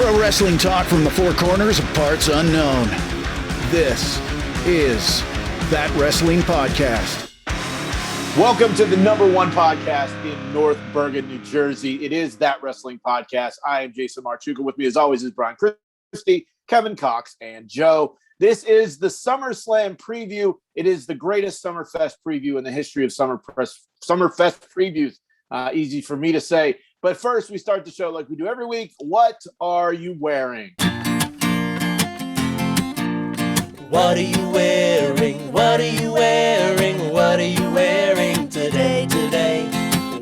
Pro wrestling talk from the four corners of parts unknown. This is That Wrestling Podcast. Welcome to the number one podcast in North Bergen, New Jersey. It is That Wrestling Podcast. I am Jason Marchuka. With me, as always, is Brian Christie, Kevin Cox, and Joe. This is the Summerslam preview. It is the greatest Summerfest preview in the history of Summerfest previews. Easy for me to say. But first, we start the show like we do every week. What are you wearing? What are you wearing? What are you wearing? What are you wearing today?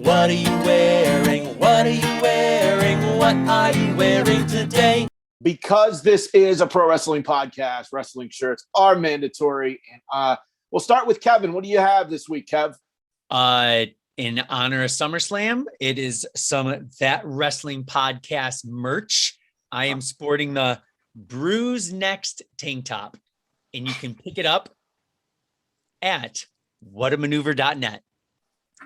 What are you wearing? What are you wearing? What are you wearing today? Because this is a pro wrestling podcast, wrestling shirts are mandatory. And we'll start with Kevin. What do you have this week, Kev? In honor of SummerSlam, it is some That Wrestling Podcast merch. I am sporting the Bruise Next tank top, and you can pick it up at whatamaneuver.net.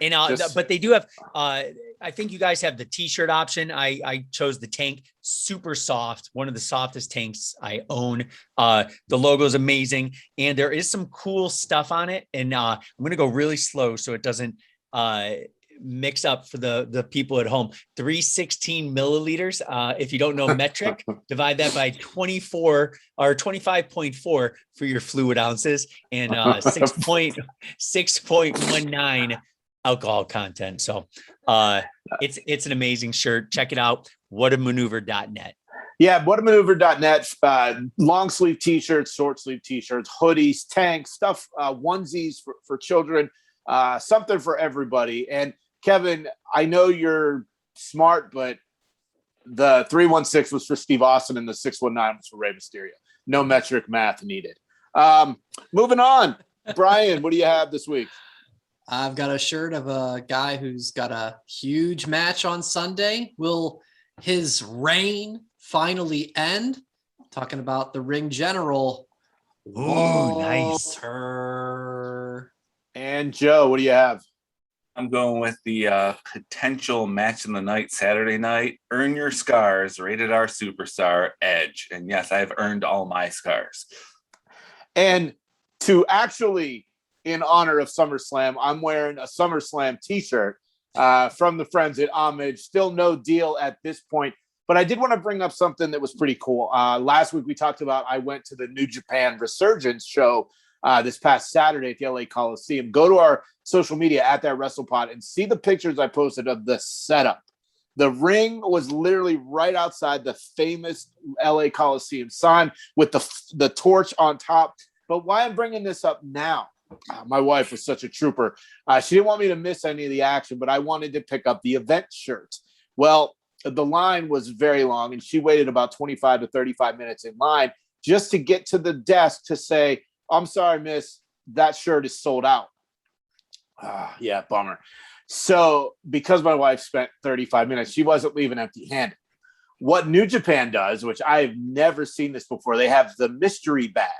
And but they do have I think you guys have the t-shirt option. I chose the tank, super soft, one of the softest tanks I own. The logo is amazing, and there is some cool stuff on it. And I'm going to go really slow so it doesn't mix up for the people at home. 316 milliliters. If you don't know metric, divide that by 24 or 25.4 for your fluid ounces, and 6.19 alcohol content. So it's an amazing shirt. Check it out. Whatamaneuver.net. Yeah, whatamaneuver.net. Long sleeve t-shirts, short sleeve t-shirts, hoodies, tanks, stuff, onesies for children. Something for everybody. And Kevin, I know you're smart, but the 316 was for Steve Austin and the 619 was for Rey Mysterio. No metric math needed. Moving on. Brian, what do you have this week? I've got a shirt of a guy who's got a huge match on Sunday. Will his reign finally end? Talking about the ring general. Ooh, nice. And Joe, what do you have? I'm going with the potential match of the night Saturday night. Earn Your Scars, Rated R Superstar, Edge. And yes, I've earned all my scars. And to actually, in honor of SummerSlam, I'm wearing a SummerSlam t-shirt from the friends at Homage. Still no deal at this point. But I did want to bring up something that was pretty cool. Last week we talked about I went to the New Japan Resurgence show this past Saturday at the LA Coliseum. Go to our social media at That WrestlePod and see the pictures I posted of the setup. The ring was literally right outside the famous LA Coliseum sign with the torch on top. But why I'm bringing this up now, my wife was such a trooper. She didn't want me to miss any of the action, but I wanted to pick up the event shirt. Well, the line was very long, and she waited about 25 to 35 minutes in line just to get to the desk to say, I'm sorry, miss, that shirt is sold out. Yeah, bummer. So because my wife spent 35 minutes, she wasn't leaving empty-handed. What New Japan does, which I've never seen this before, they have the mystery bag,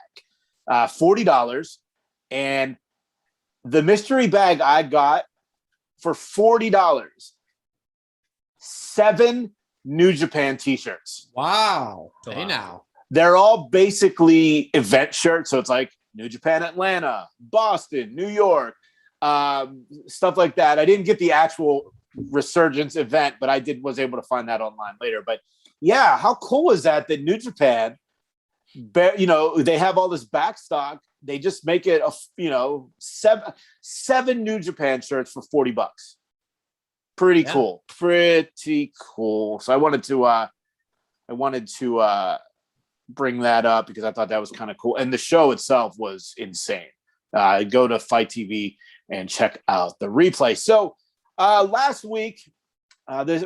$40. And the mystery bag I got for $40, 7 New Japan t-shirts. Wow. Hey now. They're all basically event shirts. So it's like New Japan Atlanta, Boston, New York, stuff like that. I didn't get the actual Resurgence event, but I was able to find that online later. But yeah, how cool is that New Japan, they have all this backstock. They just make it seven New Japan shirts for $40. Pretty cool. Pretty cool. So I wanted to bring that up because I thought that was kind of cool. And the show itself was insane. Go to Fight TV and check out the replay. So last week, this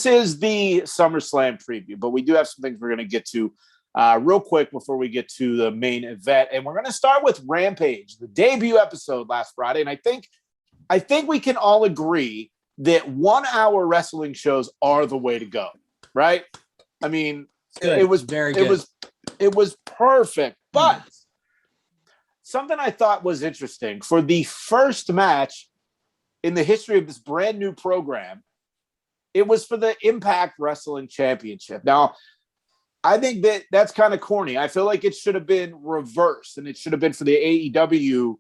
is the SummerSlam preview, but we do have some things we're going to get to real quick before we get to the main event. And we're going to start with Rampage, the debut episode last Friday. And I think we can all agree that 1 hour wrestling shows are the way to go, right? I mean, it was very good. It was perfect. But something I thought was interesting for the first match in the history of this brand new program, it was for the Impact Wrestling Championship. Now, I think that's kind of corny. I feel like it should have been reversed, and it should have been for the AEW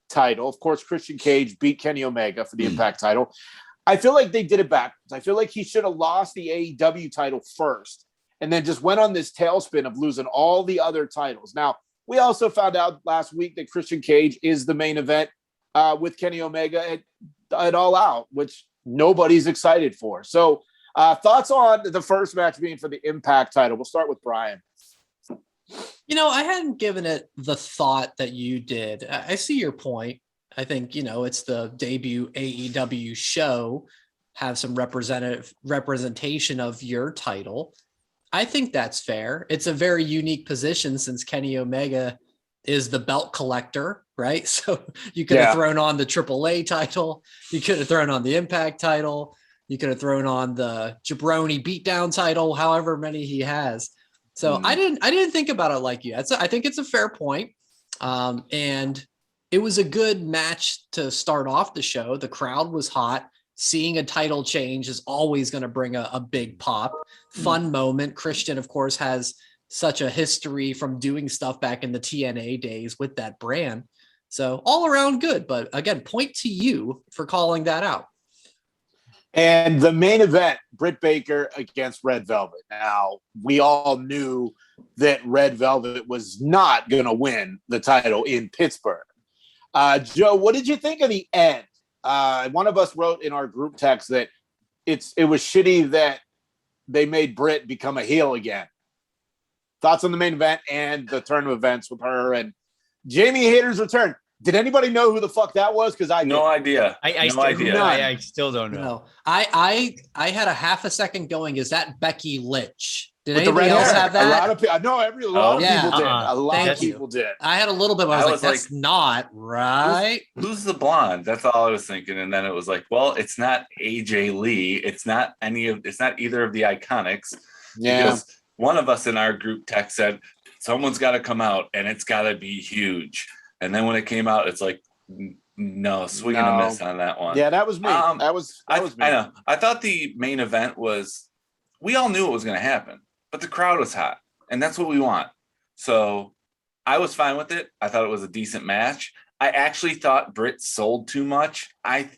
title. Of course, Christian Cage beat Kenny Omega for the Impact title. I feel like they did it backwards. I feel like he should have lost the AEW title first and then just went on this tailspin of losing all the other titles. Now, we also found out last week that Christian Cage is the main event with Kenny Omega at All Out, which nobody's excited for. So thoughts on the first match being for the Impact title? We'll start with Brian. I hadn't given it the thought that you did. I see your point. I think, it's the debut AEW show, have some representation of your title. I think that's fair. It's a very unique position since Kenny Omega is the belt collector, right? So you could have thrown on the AAA title. You could have thrown on the Impact title. You could have thrown on the Jabroni beatdown title, however many he has. So I didn't think about it like you. I think it's a fair point. And it was a good match to start off the show. The crowd was hot. Seeing a title change is always going to bring a big pop. Fun moment. Christian, of course, has such a history from doing stuff back in the TNA days with that brand. So all around good. But again, point to you for calling that out. And the main event, Britt Baker against Red Velvet. Now, we all knew that Red Velvet was not going to win the title in Pittsburgh. Joe, what did you think of the end? One of us wrote in our group text that it was shitty that they made Britt become a heel again. Thoughts on the main event and the turn of events with her and Jamie Hayter's return. Did anybody know who the fuck that was? Because I no idea. I still don't know. No, I had a half a second going. Is that Becky Lynch? Did with anybody else have that? A lot of people. No, a lot of people did. A lot of people did. I had a little bit. But I was like, that's not right. Who's the blonde? That's all I was thinking. And then it was like, well, it's not AJ Lee. It's not either of the Iconics. Yeah. Because one of us in our group text said, someone's got to come out and it's got to be huge. And then when it came out, it's like, no, swing and a miss on that one. Yeah, that was me. That was me. I know. I thought the main event was, we all knew it was going to happen, but the crowd was hot, and that's what we want. So I was fine with it. I thought it was a decent match. I actually thought Britt sold too much. I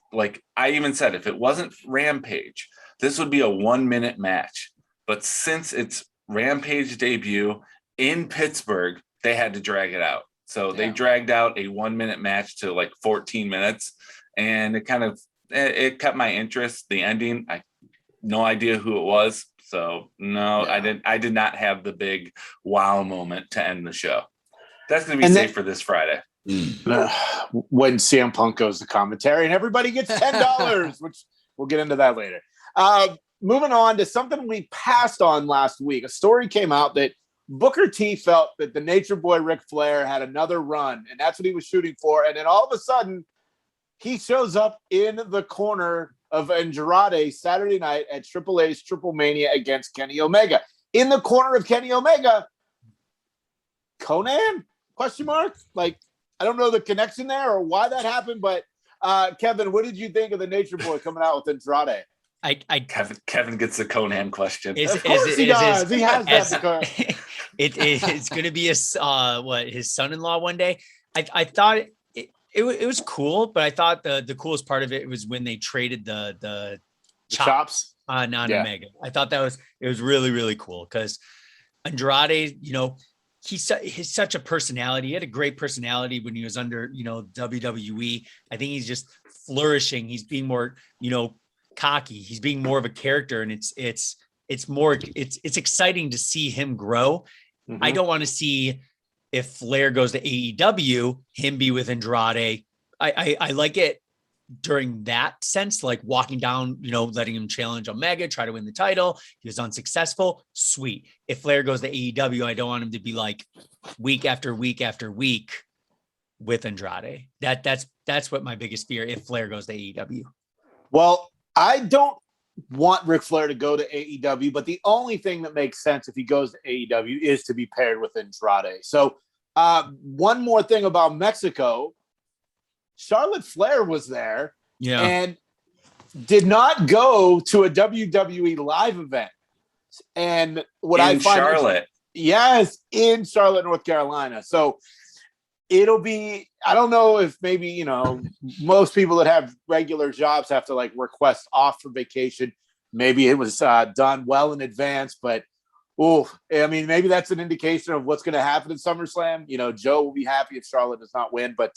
even said if it wasn't Rampage, this would be a 1-minute match. But since it's Rampage debut in Pittsburgh, they had to drag it out. So they dragged out a 1-minute match to like 14 minutes, and it kept my interest. The ending, I no idea who it was. So no, I did not have the big wow moment to end the show. That's going to be safe for this Friday. When CM Punk goes to commentary and everybody gets $10, which we'll get into that later. Moving on to something we passed on last week. A story came out that Booker T felt that the Nature Boy Ric Flair had another run, and that's what he was shooting for. And then all of a sudden, he shows up in the corner of Andrade Saturday night at Triple A's Triple Mania against Kenny Omega. In the corner of Kenny Omega, Conan? Question mark? Like, I don't know the connection there or why that happened, but Kevin, what did you think of the Nature Boy coming out with Andrade? Kevin gets the Conan question. Of course he does. He has that. It's going to be his son-in-law one day. I thought it was cool, but I thought the coolest part of it was when they traded the chops on Omega. I thought it was really, really cool because Andrade, he's such a personality. He had a great personality when he was under, WWE. I think he's just flourishing. He's being more, cocky. He's being more of a character, and it's exciting to see him grow. Mm-hmm. I don't want to see if Flair goes to AEW, him be with Andrade. I like it during that sense, like walking down, letting him challenge Omega, try to win the title. He was unsuccessful. Sweet. If Flair goes to AEW, I don't want him to be like week after week after week with Andrade. That's what my biggest fear if Flair goes to AEW. Well, I don't want Ric Flair to go to AEW, but the only thing that makes sense if he goes to AEW is to be paired with Andrade. So one more thing about Mexico, Charlotte Flair was there. Yeah. And did not go to a WWE live event. And what I find Charlotte. Yes, in Charlotte, North Carolina. So it'll be, I don't know if maybe, you know, most people that have regular jobs have to like request off for vacation. Maybe it was done well in advance, but I mean, maybe that's an indication of what's going to happen in SummerSlam. You know, Joe will be happy if Charlotte does not win, but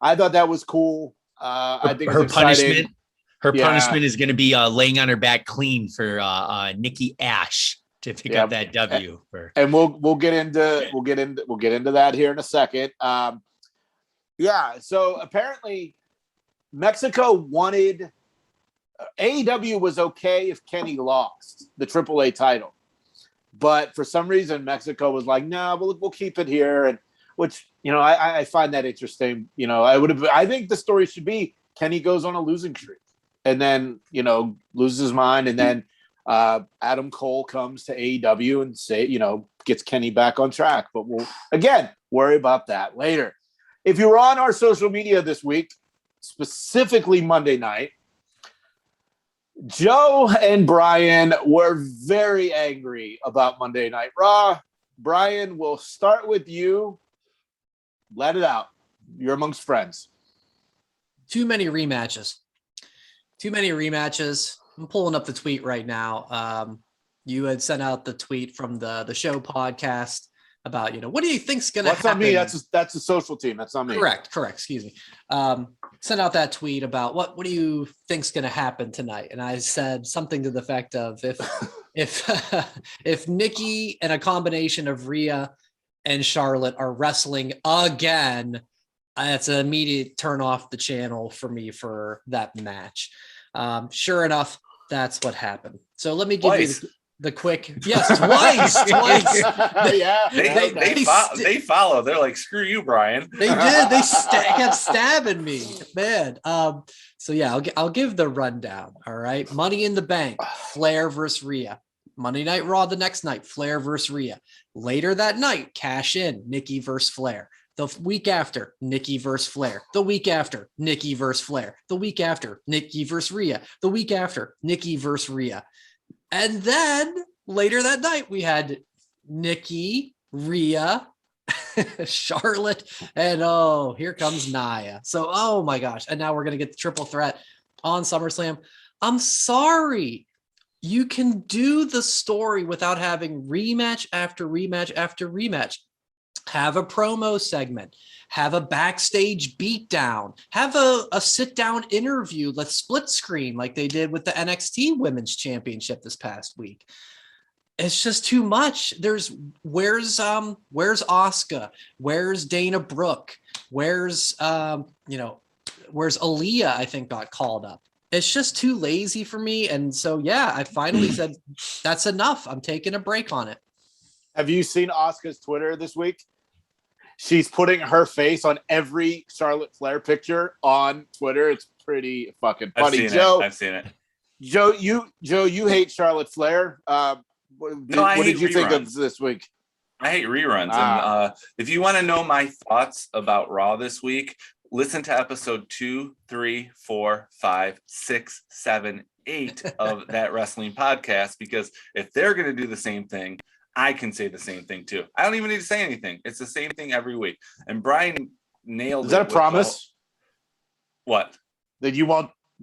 I thought that was cool. I think her it's exciting. punishment. Her punishment is going to be laying on her back clean for Nikki Ash to pick up that W. And we'll get into that here in a second. So apparently Mexico wanted AEW was okay if Kenny lost the AAA title. But for some reason, Mexico was like, no, we'll keep it here. And which, you know, I find that interesting. You know, I think the story should be Kenny goes on a losing streak and then, you know, loses his mind. And then Adam Cole comes to AEW and gets Kenny back on track. But we'll, again, worry about that later. If you were on our social media this week, specifically Monday night, Joe and Brian were very angry about Monday Night Raw. Brian, we'll start with you. Let it out. You're amongst friends. Too many rematches. I'm pulling up the tweet right now. You had sent out the tweet from the show podcast about, what do you think's going to happen? That's not me. That's the social team. That's not me. Correct. Excuse me. Sent out that tweet about what do you think's going to happen tonight? And I said something to the effect of if Nikki and a combination of Rhea and Charlotte are wrestling again, that's an immediate turn off the channel for me for that match. Sure enough, that's what happened. So let me give you the quick. Yes, twice. Yeah, they follow. They're like, screw you, Brian. They did. They kept stabbing me, man. So yeah, I'll give the rundown. All right, Money in the Bank, Flair versus Rhea. Monday Night Raw the next night, Flair versus Rhea. Later that night, Cash In, Nikki versus Flair. The week after, Nikki versus Flair. The week after, Nikki versus Flair. The week after, Nikki versus Rhea. The week after, Nikki versus Rhea. And then later that night, we had Nikki, Rhea, Charlotte, and here comes Nia. So, oh my gosh. And now we're going to get the triple threat on SummerSlam. I'm sorry. You can do the story without having rematch after rematch after rematch. Have a promo segment, have a backstage beatdown, have a sit-down interview, let's split screen like they did with the NXT Women's Championship this past week. It's just too much. Where's Asuka? Where's Dana Brooke? Where's Aaliyah, I think, got called up. It's just too lazy for me. And so, yeah, I finally said, that's enough. I'm taking a break on it. Have you seen Asuka's Twitter this week? She's putting her face on every Charlotte Flair picture on Twitter. It's pretty fucking funny. I've seen it. Joe, you hate Charlotte Flair. What did you think of this week? I hate reruns. And if you want to know my thoughts about Raw this week, listen to episode 2, 3, 4, 5, 6, 7, 8 of That Wrestling Podcast, because if they're going to do the same thing, I can say the same thing too. I don't even need to say anything. It's the same thing every week. And Brian nailed it. Is that a promise? What? That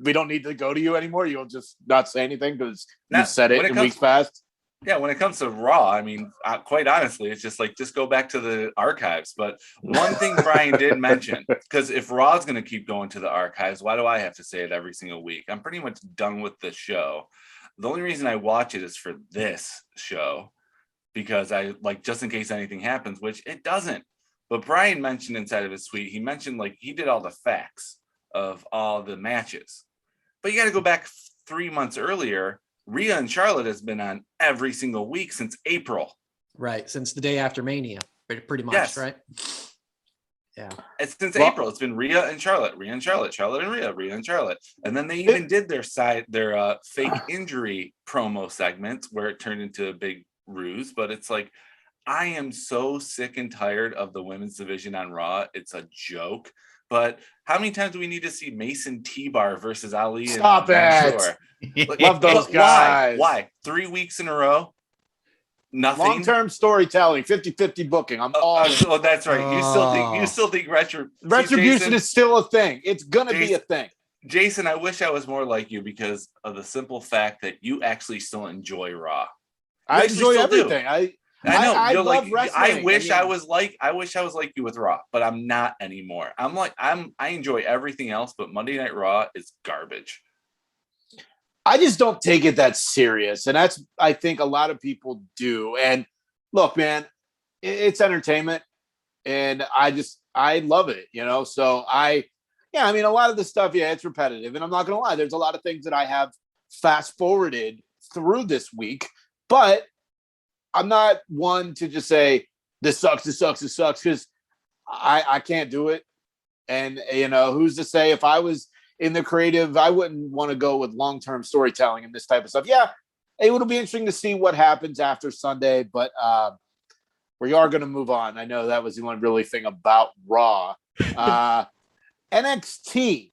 we don't need to go to you anymore? You'll just not say anything because you said it in weeks past? Yeah, when it comes to Raw, I mean, quite honestly, it's just like, just go back to the archives. But one thing Brian did mention, because if Raw's going to keep going to the archives, why do I have to say it every single week? I'm pretty much done with the show. The only reason I watch it is for this show, because I like, just in case anything happens, which it doesn't. But Brian mentioned inside of his tweet, he mentioned like he did all the facts of all the matches. But you got to go back 3 months earlier. Rhea and Charlotte has been on every single week since April. Right. Since the day after Mania, pretty much, yes. Right? Yeah. It's since April. It's been Rhea and Charlotte, Charlotte and Rhea, Rhea and Charlotte. And then they even did their fake injury promo segment where it turned into a big ruse. But it's like, I am so sick and tired of the women's division on Raw. It's a joke. But how many times do we need to see Mason T-Bar versus Ali? Stop it. Love those guys. Why? 3 weeks in a row? Nothing. Long-term storytelling, 50-50 booking. I'm all in. Oh, that's right. You still think Retribution is still a thing. It's gonna be a thing. Jason, I wish I was more like you because of the simple fact that you actually still enjoy Raw. I enjoy everything. I know. I love like, wrestling. I wish I was like you with Raw, but I'm not anymore. I enjoy everything else, but Monday Night Raw is garbage. I just don't take it that serious. And I think a lot of people do. And look, man, it's entertainment. And I love it, So a lot of the stuff, it's repetitive. And I'm not going to lie, there's a lot of things that I have fast forwarded through this week, but I'm not one to just say, this sucks, because I can't do it. And, who's to say if I was in the creative, I wouldn't want to go with long-term storytelling and this type of stuff. Yeah, it would be interesting to see what happens after Sunday, but we are going to move on. I know that was the one really thing about Raw. NXT.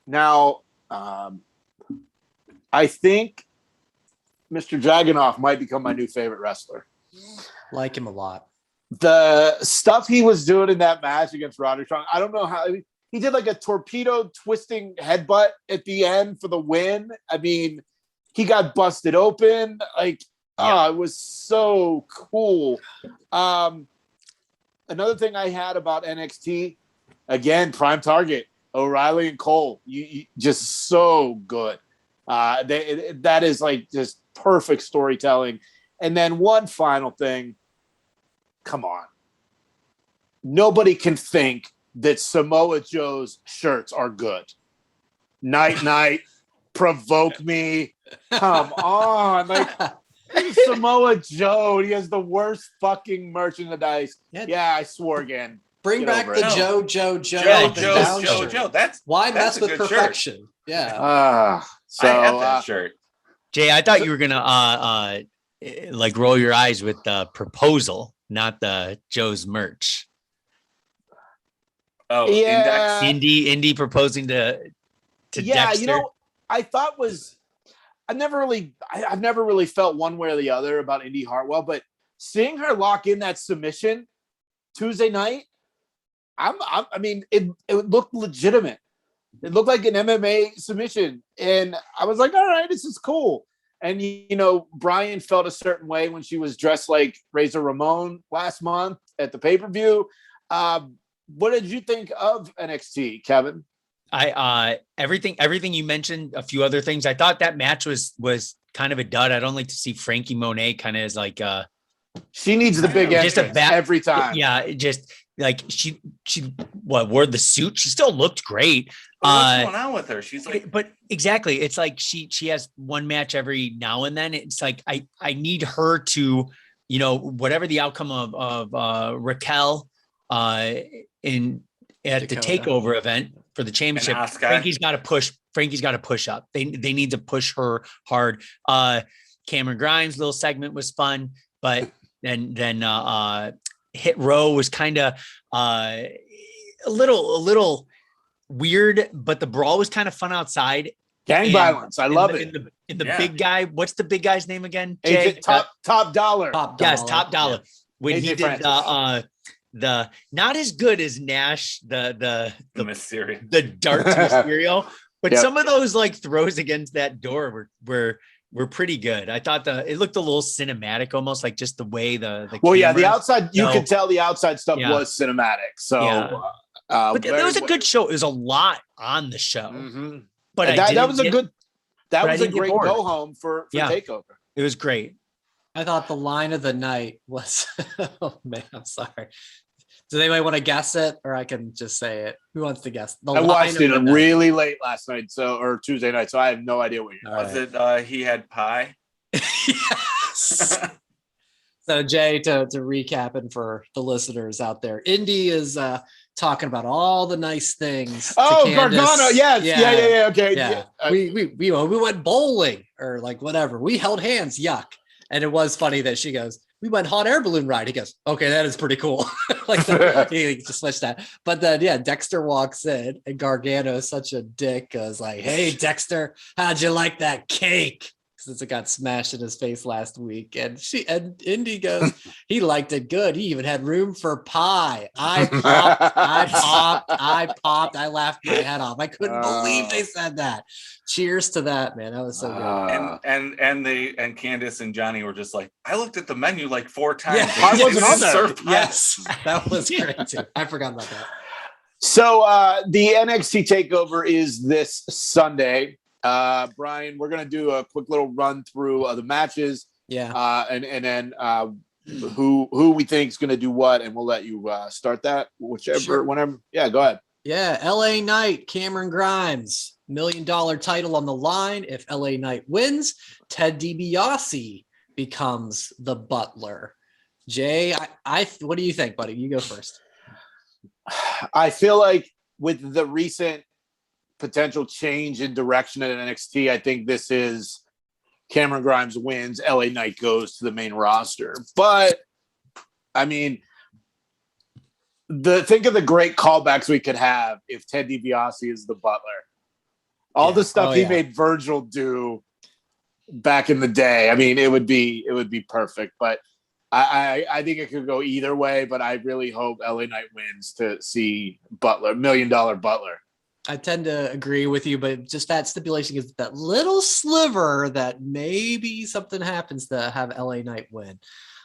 Now, I think Mr. Dragunov might become my new favorite wrestler. Like him a lot. The stuff he was doing in that match against Roderick Strong, I don't know how he did like a torpedo twisting headbutt at the end for the win. I mean, he got busted open. It was so cool. Another thing I had about NXT, again, prime target, O'Reilly and Cole, you just so good. That is like just perfect storytelling. And then one final thing, come on. Nobody can think that Samoa Joe's shirts are good. Night, provoke me. Come on. Samoa Joe, he has the worst fucking merchandise. Yeah, I swore again. Bring back the Joe. Why mess with perfection? Shirt. Yeah. I have that shirt. Jay, I thought you were gonna roll your eyes with the proposal, not the Joe's merch. Oh, yeah. Indy proposing to Dexter. I thought I've never really felt one way or the other about Indy Hartwell, but seeing her lock in that submission Tuesday night, it looked legitimate. It looked like an MMA submission, and I was like, all right, this is cool. And Brian felt a certain way when she was dressed like Razor Ramon last month at the pay-per-view. What did you think of NXT, Kevin? Everything you mentioned, a few other things. I thought that match was kind of a dud. I don't like to see Frankie Monet kind of as like she needs the big entrance every time. Yeah, just like she wore the suit. She still looked great. What's going on with her? She's like, but exactly, it's like she has one match every now and then. It's like I need her to, whatever the outcome of Raquel at the takeover event for the championship, Frankie's got to push up. They need to push her hard. Cameron Grimes' little segment was fun, but then Hit Row was kind of a little weird, but the brawl was kind of fun outside. Gang violence, I love it. And the big guy, what's the big guy's name again? Jay? Top Dollar. Yes, Top Dollar. Yeah. When he did the not as good as Nash, the Mysterio, the dart to Mysterio, but some of those like throws against that door were pretty good. I thought it looked a little cinematic, almost like just the way the the outside, you could tell the outside stuff was cinematic. So but it was a good show. It was a lot on the show. Mm-hmm. But that was a great go home for Takeover. It was great. I thought the line of the night was oh man, I'm sorry. Does anybody want to guess it, or I can just say it? Who wants to guess? I watched it really late last night, or Tuesday night, so I have no idea what you're. Was it? He had pie. Yes. So Jay, to recap, and for the listeners out there, Indy is talking about all the nice things. Oh, Gargano, yes, yeah, okay. Yeah. We went bowling or like whatever. We held hands. Yuck. And it was funny that she goes, we went hot air balloon ride. He goes, okay, that is pretty cool. He just switched that. But then, Dexter walks in and Gargano is such a dick. Was like, hey, Dexter, how'd you like that cake? Since it got smashed in his face last week. And Indy goes, he liked it good. He even had room for pie. I popped. I laughed my head off. I couldn't believe they said that. Cheers to that, man. That was so good. And Candace and Johnny were just like, I looked at the menu like 4 times. Yeah, I wasn't on there. Yes, that was great too. I forgot about that. So the NXT Takeover is this Sunday. Brian, we're gonna do a quick little run through of the matches. Yeah. And then who we think is gonna do what, and we'll let you start that whenever. Yeah, go ahead. Yeah, LA Knight, Cameron Grimes, $1 million title on the line. If LA Knight wins, Ted DiBiase becomes the Butler. Jay, what do you think, buddy? You go first. I feel like with the recent potential change in direction at NXT, I think this is Cameron Grimes wins, LA Knight goes to the main roster. But I mean, think of the great callbacks we could have if Ted DiBiase is the Butler. All the stuff he made Virgil do back in the day. I mean, it would be perfect. But I think it could go either way. But I really hope LA Knight wins to see Butler, $1 million Butler. I tend to agree with you, but just that stipulation is that little sliver that maybe something happens to have LA Knight win.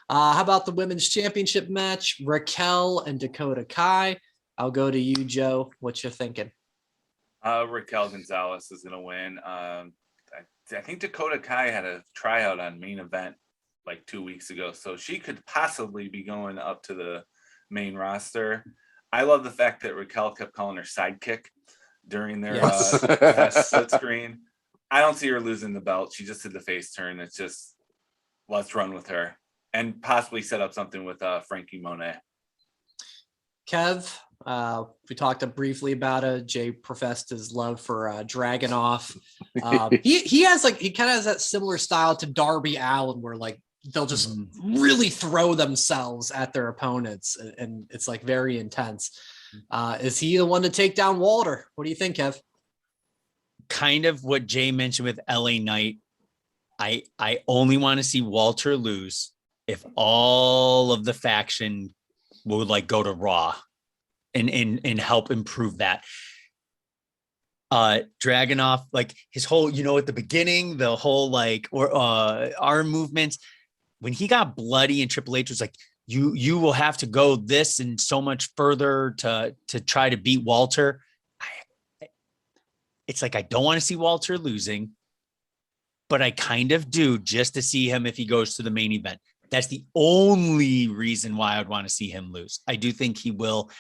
How about the women's championship match? Raquel and Dakota Kai. I'll go to you, Joe. What you thinking? Raquel Gonzalez is going to win. I think Dakota Kai had a tryout on Main Event like 2 weeks ago, so she could possibly be going up to the main roster. I love the fact that Raquel kept calling her sidekick during their split screen. I don't see her losing the belt. She just did the face turn. It's just, let's run with her and possibly set up something with Frankie Monet. Kev, we talked briefly about it. Jay professed his love for Dragunov. He kind of has that similar style to Darby Allin, where like they'll just really throw themselves at their opponents, and it's like very intense. Is he the one to take down Walter? What do you think, Kev? Kind of what Jay mentioned with LA Knight. I only want to see Walter lose if all of the faction would like go to Raw and help improve that. Dragunov, like his whole, at the beginning, the whole arm movements, when he got bloody and Triple H was like, you will have to go this and so much further to try to beat Walter. It's like, I don't want to see Walter losing, but I kind of do, just to see him if he goes to the main event. That's the only reason why I would want to see him lose. I do think he will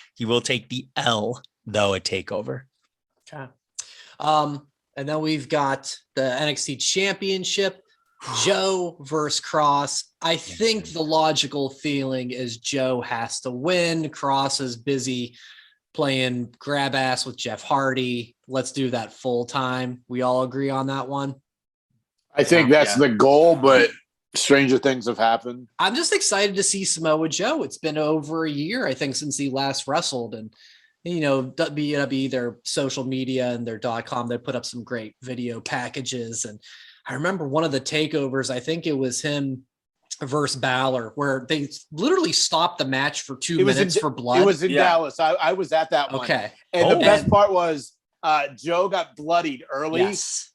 take the L though at TakeOver. Okay. And then we've got the NXT Championship, Joe versus Cross. I think the logical feeling is Joe has to win. Cross is busy playing grab ass with Jeff Hardy. Let's do that full time. We all agree on that one. I think that's the goal, but stranger things have happened. I'm just excited to see Samoa Joe. It's been over a year, I think, since he last wrestled. And, WWE, their social media and their .com, they put up some great video packages. And I remember one of the takeovers, I think it was him versus Balor, where they literally stopped the match for 2 minutes for blood. It was in Dallas. I was at that one. Okay. And the best part was Joe got bloodied early. Yes.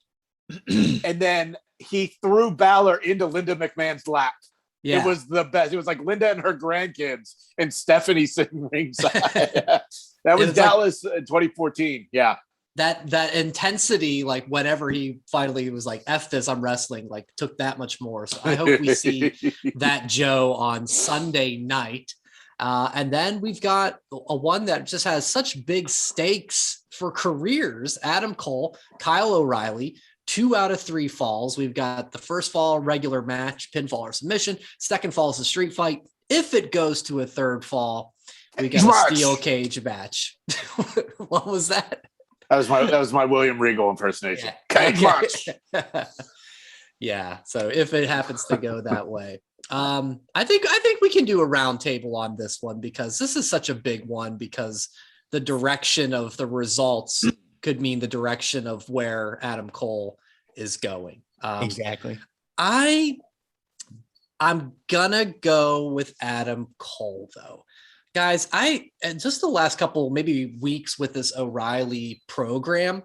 And then he threw Balor into Linda McMahon's lap. Yeah. It was the best. It was like Linda and her grandkids and Stephanie sitting ringside. That was Dallas in 2014. Yeah. That intensity, like whenever he finally was like, F this, I'm wrestling, like took that much more. So I hope we see that Joe on Sunday night. And then we've got a one that just has such big stakes for careers. Adam Cole, Kyle O'Reilly, 2 out of 3 falls. We've got the first fall, regular match, pinfall or submission. Second fall is a street fight. If it goes to a third fall, we got a steel cage match. What was that? That was my William Regal impersonation. Yeah. Cage match. Yeah. So if it happens to go that way. I think we can do a round table on this one because this is such a big one because the direction of the results could mean the direction of where Adam Cole is going. Exactly. I'm gonna go with Adam Cole though. Guys, just the last couple maybe weeks with this O'Reilly program,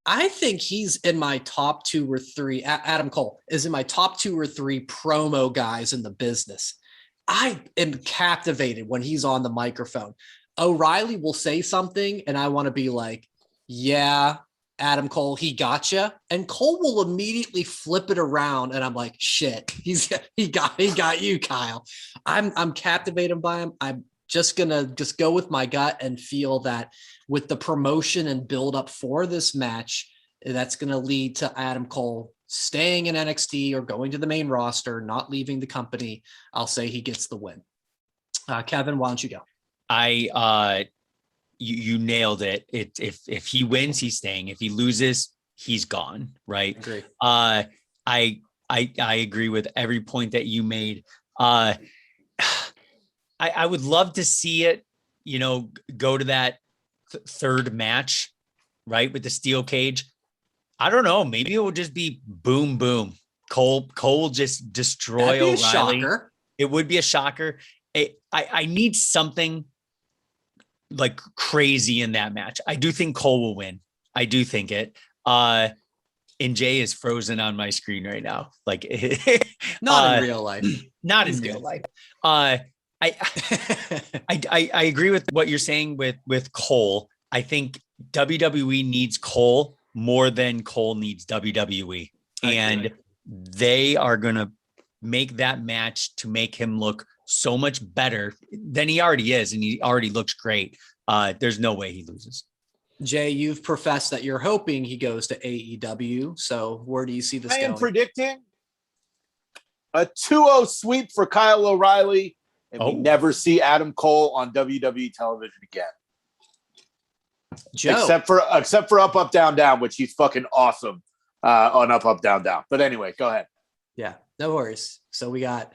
I think he's in my top 2 or 3. Adam Cole is in my top 2 or 3 promo guys in the business. I am captivated when he's on the microphone. O'Reilly will say something and I want to be like, yeah, Adam Cole, he gotcha. And Cole will immediately flip it around and I'm like, shit, he got you, Kyle. I'm captivated by him. I'm just gonna go with my gut and feel that with the promotion and build up for this match, that's gonna lead to Adam Cole staying in NXT or going to the main roster, not leaving the company. I'll say he gets the win. Kevin, why don't you go? You nailed it. If he wins, he's staying. If he loses, he's gone. Right. Agree. I agree with every point that you made. I would love to see it, go to that third match, right, with the steel cage. I don't know. Maybe it will just be boom, boom. Cole will just destroy O'Reilly. Shocker. It would be a shocker. I need something like crazy in that match. I do think Cole will win. I do think it. And Jay is frozen on my screen right now. Like not in real life. Not in real life. I agree with what you're saying with Cole. I think WWE needs Cole more than Cole needs WWE. And they are going to make that match to make him look so much better than he already is. And he already looks great. There's no way he loses. Jay, you've professed that you're hoping he goes to AEW. So where do you see this going? I am predicting a 2-0 sweep for Kyle O'Reilly. And we never see Adam Cole on WWE television again. Joe. Except for Up, Up, Down, Down, which he's fucking awesome on Up, Up, Down, Down. But anyway, go ahead. Yeah, no worries. So we got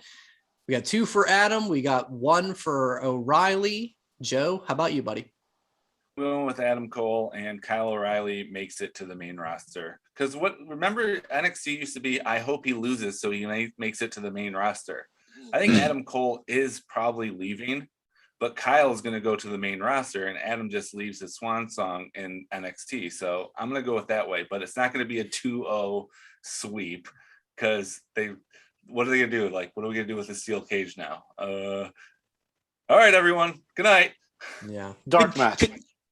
2 for Adam. We got 1 for O'Reilly. Joe, how about you, buddy? We went with Adam Cole, and Kyle O'Reilly makes it to the main roster. Because remember NXT used to be, I hope he loses so he makes it to the main roster. I think Adam Cole is probably leaving, but Kyle is going to go to the main roster, and Adam just leaves his swan song in NXT. So I'm going to go with that way, but it's not going to be a 2-0 sweep because what are they going to do? Like, what are we going to do with the steel cage now? All right, everyone. Good night. Yeah. Dark match.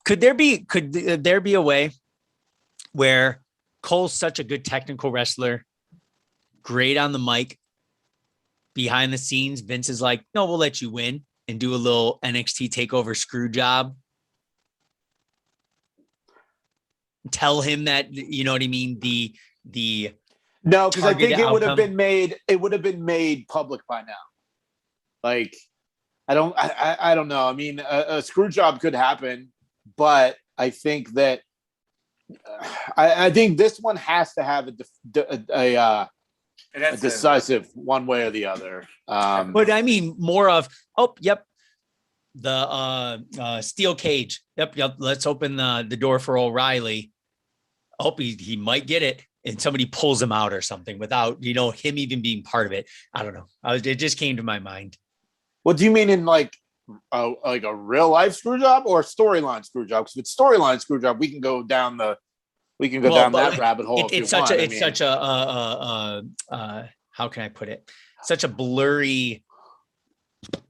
Could there be a way where Cole's such a good technical wrestler, great on the mic, behind the scenes, Vince is like, no, we'll let you win and do a little NXT takeover screw job. Tell him that, you know what I mean? No, because I think it would have been made. It would have been made public by now. Like, I don't know. I mean, a screw job could happen, but I think that I think this one has to have a decisive one way or the other. But I mean more of, the steel cage. Yep. Let's open the door for O'Reilly. I hope he might get it and somebody pulls him out or something without, him even being part of it. I don't know. It just came to my mind. What do you mean in like a real life screw job or storyline screw job? Because if it's storyline screw job, we can go down that rabbit hole. It's such a how can I put it? Such a blurry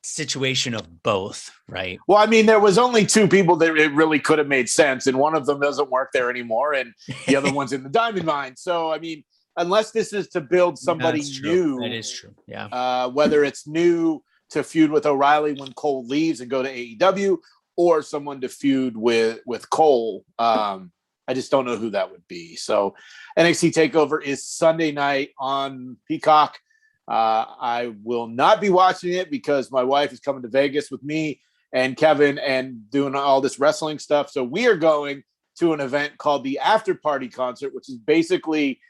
situation of both, right? Well, I mean, there was only 2 people that it really could have made sense, and one of them doesn't work there anymore, and the other one's in the diamond mine. So, I mean, unless this is to build somebody new, that is true. Yeah. Whether it's new to feud with O'Reilly when Cole leaves and go to AEW, or someone to feud with Cole. I just don't know who that would be. So NXT TakeOver is Sunday night on Peacock. I will not be watching it because my wife is coming to Vegas with me and Kevin and doing all this wrestling stuff. So we are going to an event called the After Party Concert, which is basically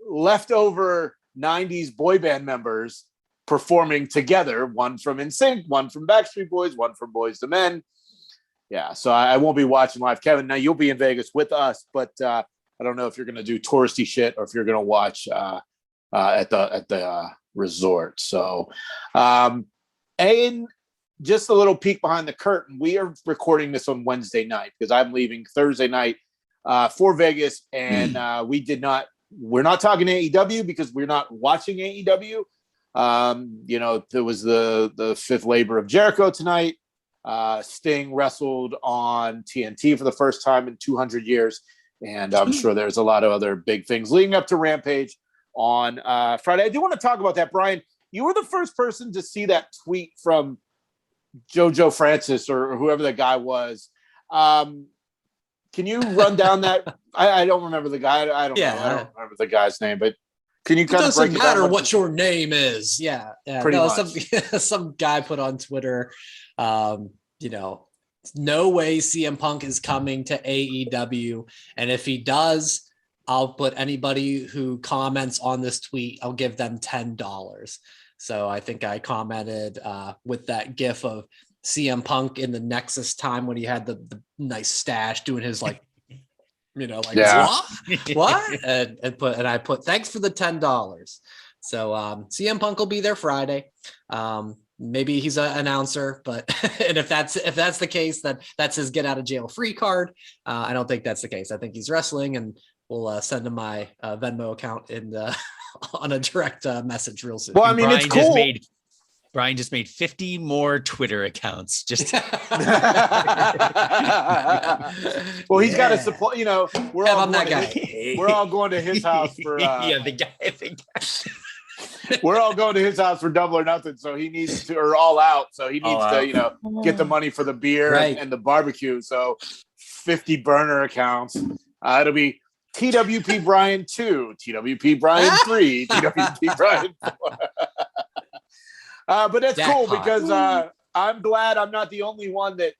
leftover 90s boy band members performing together, one from NSYNC, one from Backstreet Boys, one from Boys to Men. Yeah, so I won't be watching live. Kevin, now you'll be in Vegas with us, but I don't know if you're going to do touristy shit or if you're going to watch at the resort. So, and just a little peek behind the curtain. We are recording this on Wednesday night because I'm leaving Thursday night for Vegas, and we're not talking AEW because we're not watching AEW. There was the fifth labor of Jericho tonight. Sting wrestled on TNT for the first time in 200 years. And I'm sure there's a lot of other big things leading up to Rampage on Friday. I do want to talk about that, Brian. You were the first person to see that tweet from JoJo Francis or whoever that guy was. Can you run down that? I don't remember the guy. I don't know. I don't remember the guy's name, but can you kind of break it down? It doesn't matter what your name is. Yeah. Pretty much. Some guy put on Twitter, no way CM Punk is coming to AEW. And if he does, I'll put anybody who comments on this tweet, I'll give them $10. So I think I commented with that gif of CM Punk in the Nexus time when he had the nice stash doing his what? And I put thanks for the $10. So CM Punk will be there Friday. Maybe he's an announcer, but and if that's the case, that's his get out of jail free card. I don't think that's the case. I think he's wrestling, and we'll send him my Venmo account on a direct message real soon. Well, I mean, Brian it's cool. Brian just made 50 more Twitter accounts. Just well, he's got to support. We're all going to his house for. The guy. We're all going to his house for Double or Nothing, so he needs to, or All Out, so he needs to, get the money for the beer and the barbecue. So 50 burner accounts. It'll be TWP Brian 2, TWP Brian 3, TWP Brian 4. But that's cool because I'm glad I'm not the only one that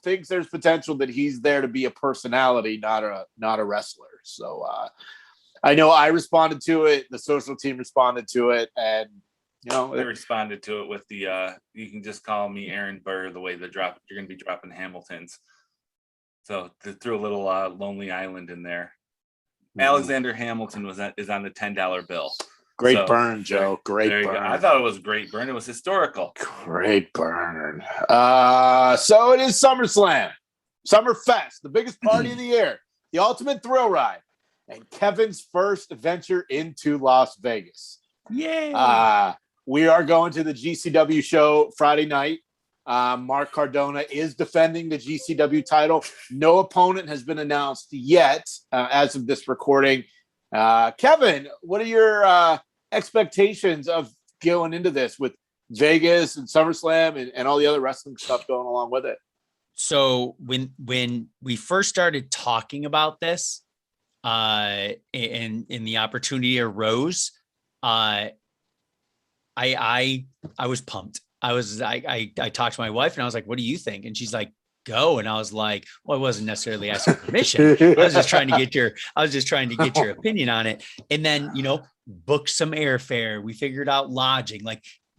thinks there's potential that he's there to be a personality, not a wrestler. So I know I responded to it. The social team responded to it, and they responded to it with the you can just call me Aaron Burr. The way you're going to be dropping Hamiltons, so they threw a little Lonely Island in there. Alexander Hamilton is on the $10 bill. Great burn, Joe. Great burn. I thought it was a great burn. It was historical. Great burn. So it is SummerSlam, Summerfest, the biggest party of the year, the ultimate thrill ride, and Kevin's first venture into Las Vegas. Yay! We are going to the GCW show Friday night. Mark Cardona is defending the GCW title. No opponent has been announced yet as of this recording. Kevin, what are your expectations of going into this with Vegas and SummerSlam and all the other wrestling stuff going along with it? So when we first started talking about this, and the opportunity arose, I was pumped. I talked to my wife and I was like, what do you think? And she's like, go. And I was like, well, I wasn't necessarily asking permission. I was just trying to get your opinion on it. And then, booked some airfare. We figured out lodging,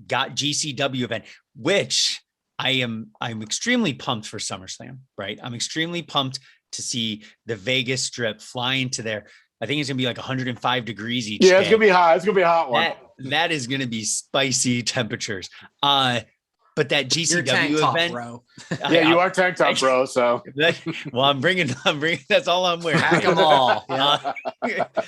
got GCW event, which I'm extremely pumped for SummerSlam, right? I'm extremely pumped to see the Vegas Strip fly into there. I think it's gonna be 105 degrees each day. It's gonna be hot. It's gonna be a hot one. That is gonna be spicy temperatures. But that GCW event, bro. You are tank top, bro. So well, I'm bringing. That's all I'm wearing. Pack them all.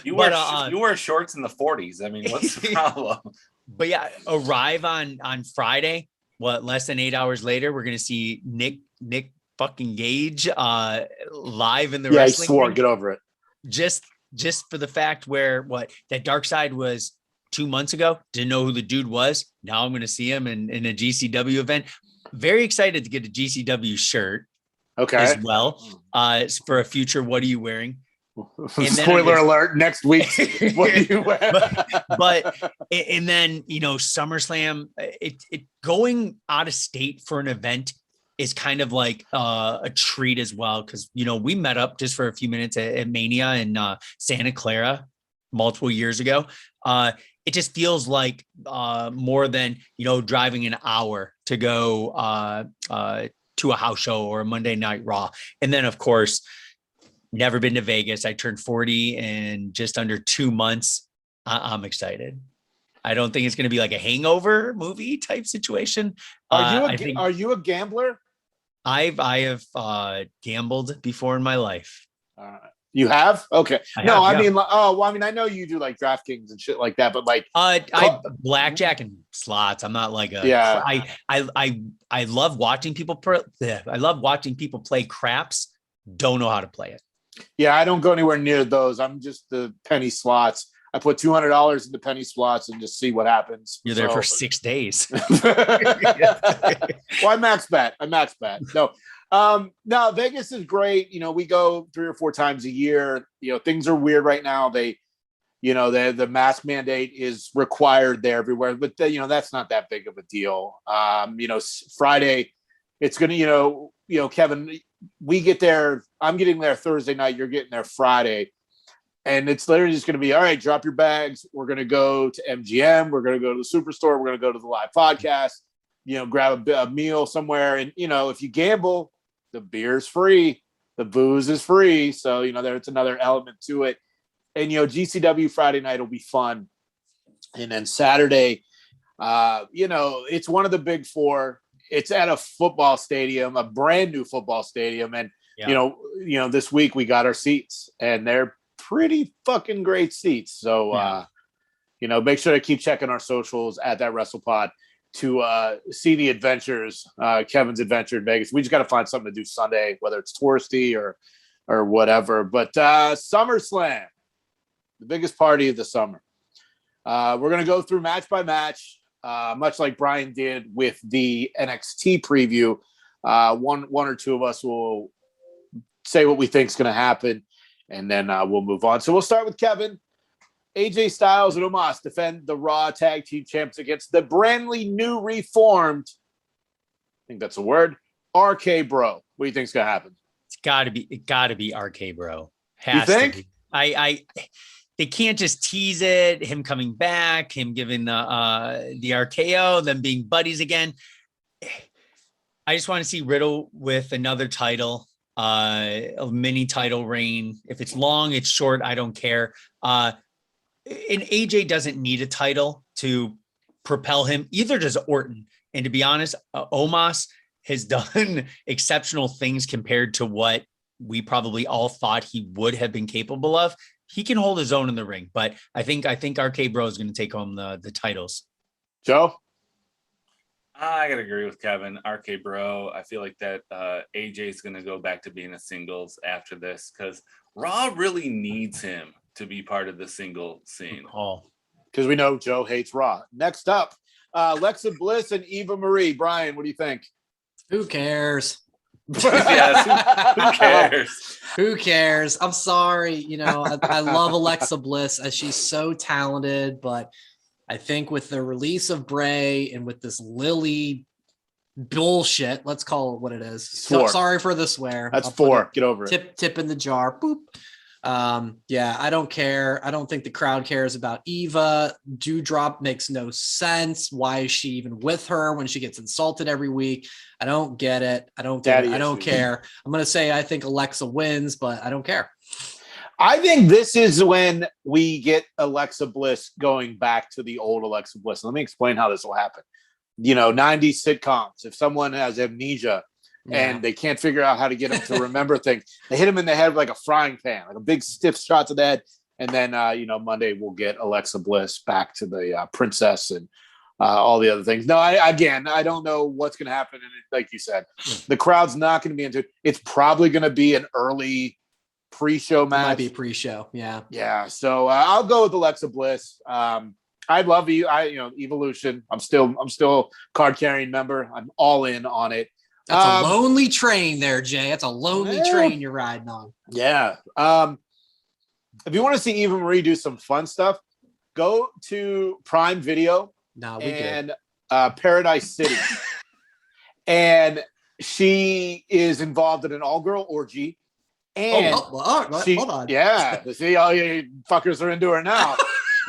You wear shorts in the 40s. I mean, what's the problem? But yeah, arrive on Friday. Less than 8 hours later, we're gonna see Nick fucking Gage live in the wrestling. He swore. Ring. Get over it. Just for the fact where that Dark Side was 2 months ago, didn't know who the dude was. Now I'm going to see him in a GCW event. Very excited to get a GCW shirt. Okay. As well. For a future, what are you wearing? Spoiler alert, next week. What are you wearing? but then, SummerSlam, it going out of state for an event is kind of like a treat as well. Cause we met up just for a few minutes at Mania in Santa Clara multiple years ago. it just feels like more than, driving an hour to go to a house show or a Monday Night Raw. And then, of course, never been to Vegas. I turned 40 in just under 2 months. I'm excited. I don't think it's going to be like a Hangover movie type situation. Are you a gambler? I have gambled before in my life. You have? Okay. I know you do like DraftKings and shit like that, but like I blackjack and slots. I'm not like I love watching people I love watching people play craps. Don't know how to play it. Yeah, I don't go anywhere near those. I'm just the penny slots. I put $200 into penny slots and just see what happens. You're there for 6 days. Well, I max bet. No, Vegas is great. We go 3 or 4 times a year. Things are weird right now. The mask mandate is required there everywhere, but that's not that big of a deal. Friday, it's going to, Kevin, we get there. I'm getting there Thursday night. You're getting there Friday. And it's literally just going to be, all right, drop your bags. We're going to go to MGM. We're going to go to the Superstore. We're going to go to the live podcast, grab a meal somewhere. And, if you gamble, the beer's free. The booze is free. So, there's another element to it. And, GCW Friday night will be fun. And then Saturday, it's one of the big four. It's at a football stadium, a brand new football stadium. And, this week we got our seats and they're pretty fucking great seats. So, make sure to keep checking our socials at That WrestlePod to see the adventures, Kevin's adventure in Vegas. We just got to find something to do Sunday, whether it's touristy or whatever. But SummerSlam, the biggest party of the summer. We're going to go through match by match, much like Brian did with the NXT preview. One or two of us will say what we think is going to happen, and then we'll move on. So we'll start with Kevin. AJ Styles and Omos defend the Raw Tag Team Champs against the brandly new reformed, I think that's a word, RK Bro. What do you think is going to happen? It got to be RK Bro. You think? To be. They can't just tease it, him coming back, him giving the RKO, them being buddies again. I just want to see Riddle with another title, a mini title reign. If it's long, it's short, I don't care. And AJ doesn't need a title to propel him. Either does Orton. And to be honest, Omos has done exceptional things compared to what we probably all thought he would have been capable of. He can hold his own in the ring, but I think RK Bro is going to take home the titles. Joe? I gotta agree with Kevin. RK Bro. I feel like that AJ is going to go back to being a singles after this because Raw really needs him to be part of the single scene. Because we know Joe hates Raw. Next up, Alexa Bliss and Eva Marie. Brian, what do you think? Who cares? Yes, who cares? Who cares? I'm sorry. I love Alexa Bliss as she's so talented, but I think with the release of Bray and with this Lily bullshit, let's call it what it is. Sorry for the swear. That's 4. Get over it. Tip in the jar. Boop. I don't care. I don't think the crowd cares about Eva. Dewdrop makes no sense. Why is she even with her when she gets insulted every week? I don't get it. I don't care. I'm going to say I think Alexa wins, but I don't care. I think this is when we get Alexa Bliss going back to the old Alexa Bliss. Let me explain how this will happen. 90s sitcoms. If someone has amnesia and they can't figure out how to get them to remember things, they hit them in the head like a frying pan, like a big stiff shot to the head. And then, Monday we'll get Alexa Bliss back to the princess and all the other things. No, I don't know what's going to happen. And like you said, the crowd's not going to be into it. It's probably going to be an early pre-show match. Might be pre-show. Yeah. Yeah. So I'll go with Alexa Bliss. I love you. Evolution. I'm still card carrying member. I'm all in on it. That's a lonely train there, Jay. That's a lonely train you're riding on. Yeah. If you want to see Eva Marie do some fun stuff, go to Prime Video and Paradise City. And she is involved in an all-girl orgy. And hold on. Yeah, see, all you fuckers are into her now.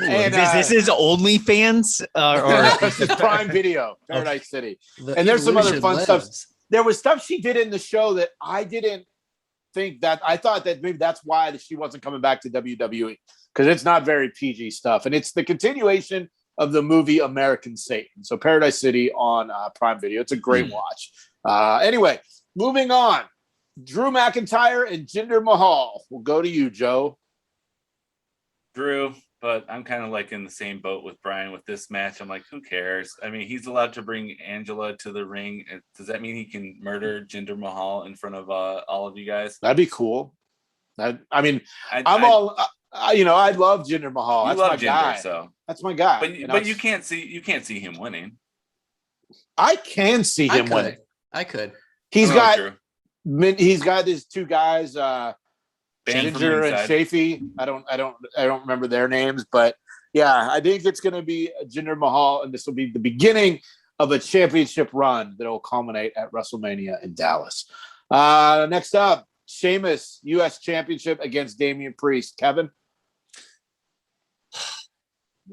And this is OnlyFans or this is Prime Video, Paradise City. The And there's some other evolution fun stuff. lives. There was stuff she did in the show that I didn't think that I thought that maybe that's why she wasn't coming back to WWE, because it's not very PG stuff. And it's the continuation of the movie American Satan. So Paradise City on Prime Video. It's a great watch. Anyway, moving on. Drew McIntyre and Jinder Mahal. We'll go to you, Joe. Drew, but I'm kind of like in the same boat with Brian with this match. I'm like, who cares? I mean, he's allowed to bring Angela to the ring. Does that mean he can murder Jinder Mahal in front of all of you guys? That'd be cool. I love Jinder Mahal. That's my guy. So that's my guy. But you can't see him winning. I can see him winning. I could. He's got his two guys, Ginger and Shafee. I don't remember their names, but yeah, I think it's going to be Jinder Mahal, and this will be the beginning of a championship run that will culminate at WrestleMania in Dallas. Next up, Sheamus U.S. Championship against Damian Priest. Kevin,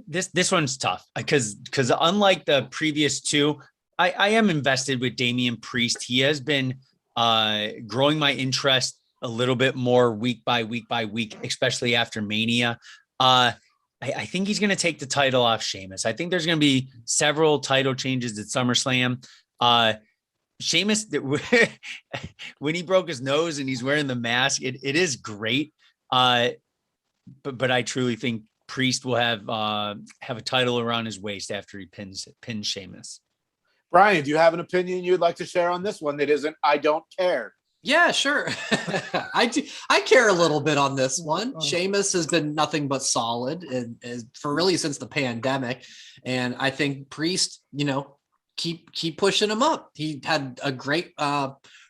this one's tough because unlike the previous two, I am invested with Damian Priest. He has been growing my interest a little bit more week by week, especially after Mania. I think he's going to take the title off Sheamus. I think there's going to be several title changes at SummerSlam. Sheamus, when he broke his nose and he's wearing the mask, it is great. But I truly think Priest will have a title around his waist after he pins Sheamus. Brian, do you have an opinion you'd like to share on this one that isn't I don't care? Yeah, sure. I do. I care a little bit on this one. Sheamus has been nothing but solid and for really since the pandemic. And I think Priest, keep pushing him up. He had a great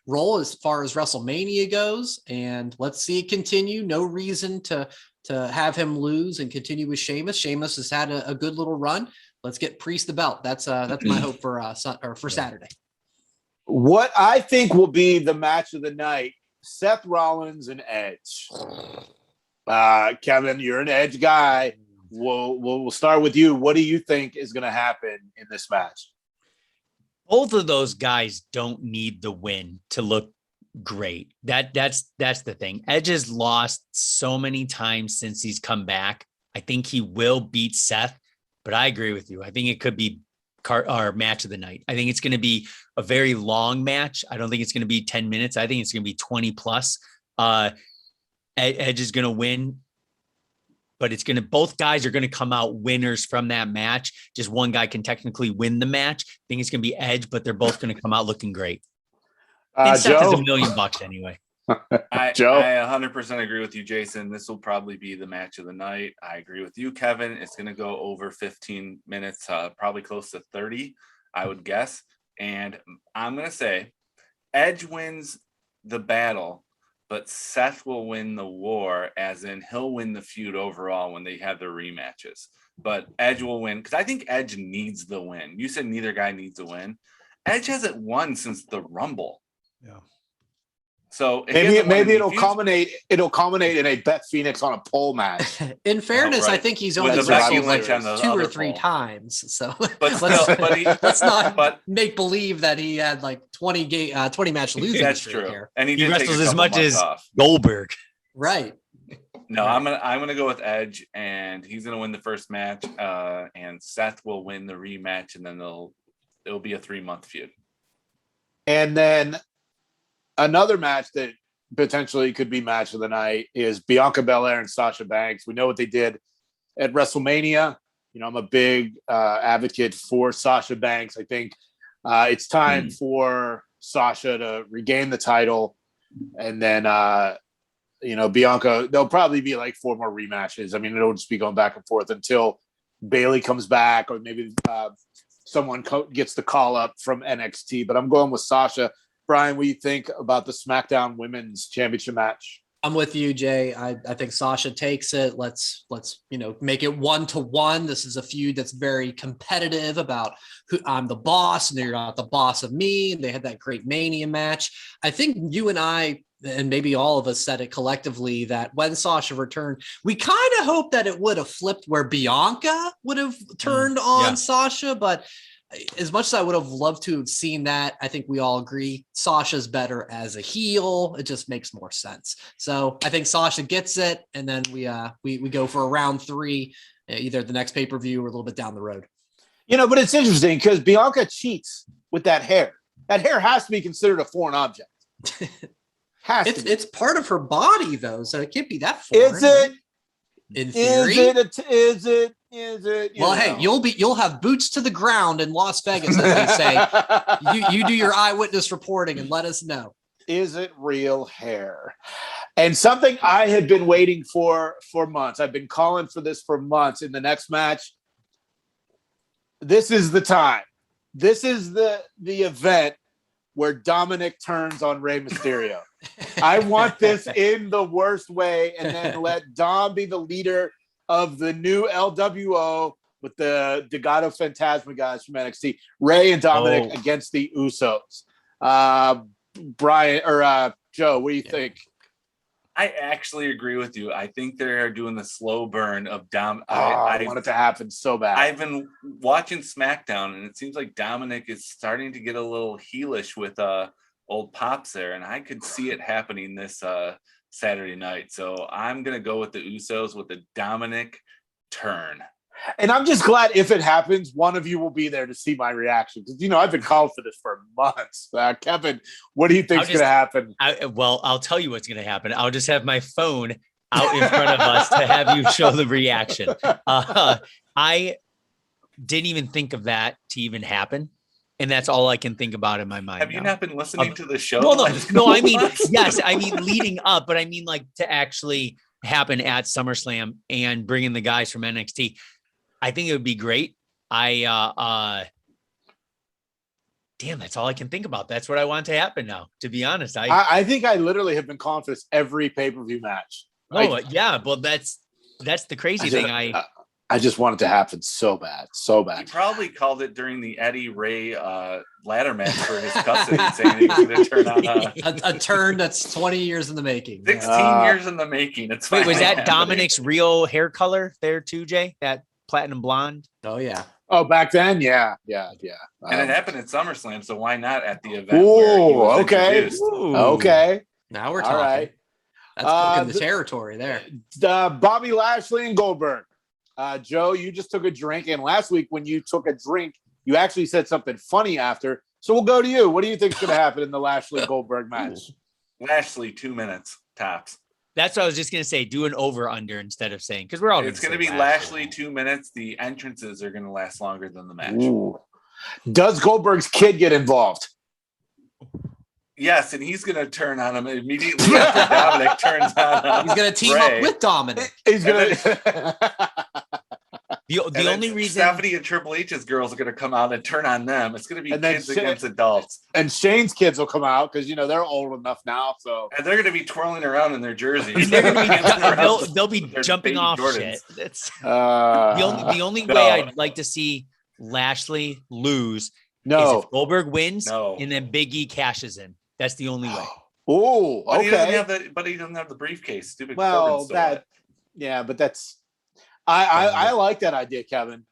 role as far as WrestleMania goes, and let's see it continue. No reason to have him lose and continue with Sheamus. Sheamus has had a good little run. Let's get Priest the belt. That's my hope for Saturday. What I think will be the match of the night: Seth Rollins and Edge. Kevin, you're an Edge guy. We'll start with you. What do you think is going to happen in this match? Both of those guys don't need the win to look great. That's the thing. Edge has lost so many times since he's come back. I think he will beat Seth, but I agree with you. I think it could be our match of the night. I think it's going to be a very long match. I don't think it's going to be 10 minutes. I think it's going to be 20 plus. Edge is going to win, but both guys are going to come out winners from that match. Just one guy can technically win the match. I think it's going to be Edge, but they're both going to come out looking great. And Seth is $1 million anyway. I 100% agree with you, Jason. This will probably be the match of the night. I agree with you, Kevin. It's going to go over 15 minutes, probably close to 30, I would guess. And I'm going to say Edge wins the battle, but Seth will win the war, as in he'll win the feud overall when they have their rematches. But Edge will win because I think Edge needs the win. You said neither guy needs a win. Edge hasn't won since the Rumble. Yeah. So maybe it'll culminate in a Beth Phoenix on a pole match. In fairness, I think he's only wrestled like 2 or 3 times. So let's not make believe that he had like 20 match losing. That's true. Here. And he wrestles as much as Goldberg. Right. No, I'm gonna go with Edge, and he's gonna win the first match, and Seth will win the rematch, and then it'll be a 3-month feud. And then another match that potentially could be match of the night is Bianca Belair and Sasha Banks. We know what they did at WrestleMania. I'm a big advocate for Sasha Banks. I think it's time for Sasha to regain the title. And then, Bianca, there'll probably be like 4 more rematches. I mean, it'll just be going back and forth until Bayley comes back, or maybe someone gets the call up from NXT. But I'm going with Sasha. Brian, what do you think about the SmackDown Women's Championship match? I'm with you, Jay. I think Sasha takes it. Let's make it 1-1. This is a feud that's very competitive about who I'm the boss and you're not the boss of me. They had that great Mania match. I think you and I, and maybe all of us, said it collectively that when Sasha returned, we kind of hoped that it would have flipped where Bianca would have turned on Sasha, but as much as I would have loved to have seen that, I think we all agree Sasha's better as a heel. It just makes more sense. So I think Sasha gets it, and then we go for a round 3, either the next pay-per-view or a little bit down the road. But it's interesting because Bianca cheats with that hair. That hair has to be considered a foreign object. It's part of her body though, so it can't be that foreign. Is it? In theory, is it? Well, hey, you'll have boots to the ground in Las Vegas, as they say. You do your eyewitness reporting and let us know. Is it real hair? And something I had been waiting for months. I've been calling for this for months. In the next match, this is the time. This is the event where Dominic turns on Rey Mysterio. I want this in the worst way, and then let Dom be the leader of the new LWO with the Legado Fantasma guys from NXT. Rey and Dominic against the Usos. Brian or Joe, what do you think? I actually agree with you. I think they're doing the slow burn of Dom. I want it to happen so bad. I've been watching SmackDown, and it seems like Dominic is starting to get a little heelish with old Pops there, and I could see it happening this Saturday night. So I'm going to go with the Usos with the Dominic turn. And I'm just glad if it happens, one of you will be there to see my reaction. Because, I've been calling for this for months. Kevin, what do you think is going to happen? I'll tell you what's going to happen. I'll just have my phone out in front of us to have you show the reaction. I didn't even think of that to even happen. And that's all I can think about in my mind. Have you not been listening to the show? No, I mean, yes, I mean leading up, but I mean like to actually happen at SummerSlam and bringing the guys from NXT. I think it would be great. Damn, that's all I can think about. That's what I want to happen now, to be honest. I think I literally have been calling for this every pay-per-view match. Yeah, well, that's the crazy thing. I just want it to happen so bad. He probably called it during the Eddie Ray ladder match for his custody, saying he was going to turn on a turn that's 20 years in the making. 16 years in the making. It's wait, was that Dominic's real hair color there too, Jay? That platinum blonde? Oh yeah. Oh, back then, yeah. And it happened at SummerSlam, so why not at the event? Okay. Now we're talking. All right. That's booking the territory there. Bobby Lashley and Goldberg. Joe, you just took a drink, and last week when you took a drink, you actually said something funny after. So we'll go to you. What do you think is going to happen in the Lashley Goldberg match? Lashley, 2 minutes tops. That's what I was just going to say. Do an over-under instead of saying, because we're all. It's going to be Lashley 2 minutes. The entrances are going to last longer than the match. Ooh. Does Goldberg's kid get involved? Yes, and he's going to turn on him immediately after Dominic turns on him. He's going to team up with Dominic. He's going to. The only reason Stephanie and Triple H's girls are going to come out and turn on them. It's going to be kids against adults. And Shane's kids will come out because, they're old enough now. So and they're going to be twirling around in their jerseys. they'll be jumping off Jordans. Shit. That's the only way I'd like to see Lashley lose is if Goldberg wins and then Big E cashes in. That's the only way. Oh, okay. But he doesn't have the briefcase. Stupid. Well, but that's. I like that idea, Kevin.